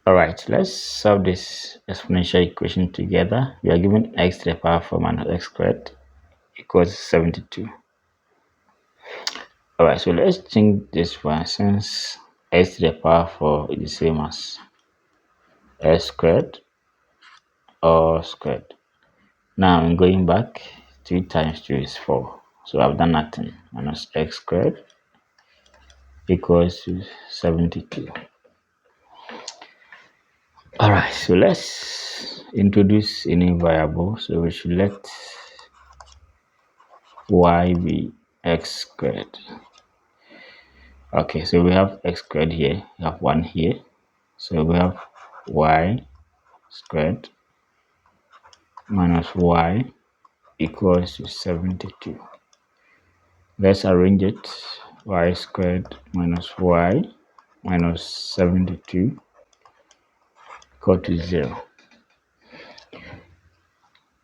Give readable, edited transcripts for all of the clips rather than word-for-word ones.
All right, let's solve this exponential equation together. We are given x to the power 4 minus x squared equals 72. All right, so let's change this one since x to the power 4 is the same as x squared or squared. Now I'm going back. 2 times 2 is 4. So I've done nothing. Minus x squared equals to 72. All right, so let's introduce a new variable. So we should let y be x squared. Okay, so we have x squared here, we have 1 here. So we have y squared minus y equals to 72. Let's arrange it. Y squared minus y minus 72 equal to 0.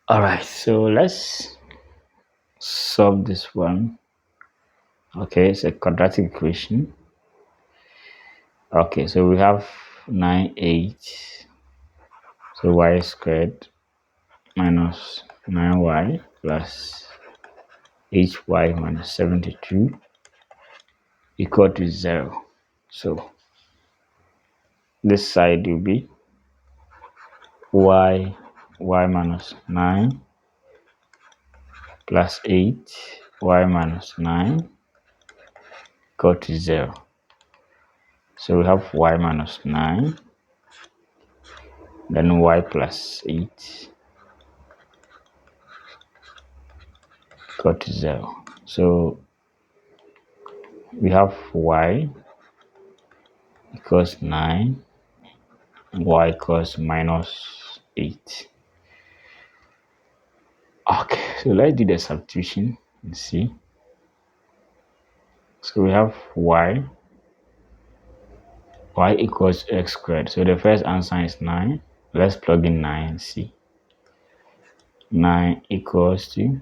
All right, so let's solve this one. Okay, it's a quadratic equation. Okay, so we have 9h. So y squared minus 9y plus hy minus 72 equal to 0. So this side will be y minus 9 plus 8 y minus 9 equal to 0. So we have y minus 9, then y plus 8 equal to 0. So we have y equals 9, y equals minus 8. Okay, so let's do the substitution and see. So we have y equals x squared. So the first answer is 9. Let's plug in 9 and see. 9 equals to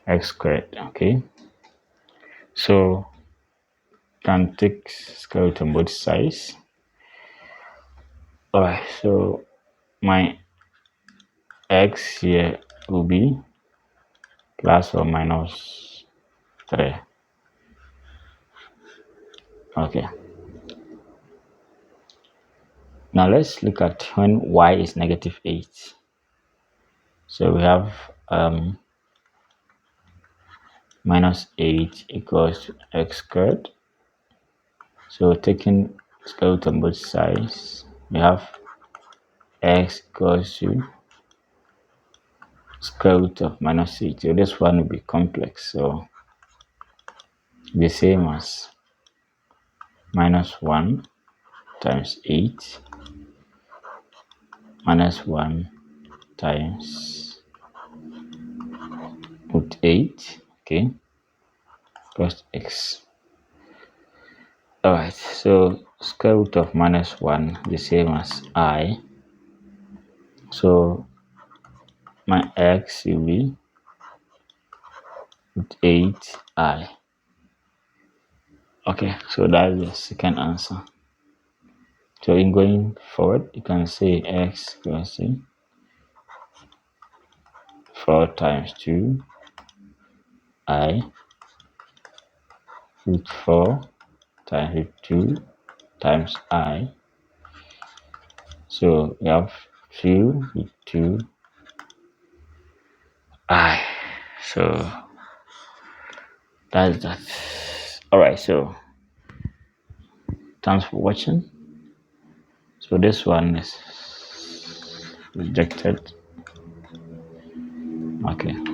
x squared. Okay, so can take square root on both sides. All right, so my x here will be plus or minus 3. Okay, now let's look at when y is negative 8. So we have minus 8 equals to x squared. So taking square root on both sides, we have x equals to square root of minus 8. So this one will be complex. So the same as minus 1 times 8 minus 1 times root 8. Okay, plus x. All right, so square root of minus 1 the same as I. So my x will be root 8i. Okay, so that's the second answer. So in going forward, you can say x equals to 4 times 2 I root 4 times root 2 times I. So we have 2 root 2 I. So that's that. All right, so thanks for watching. So this one is rejected. Okay.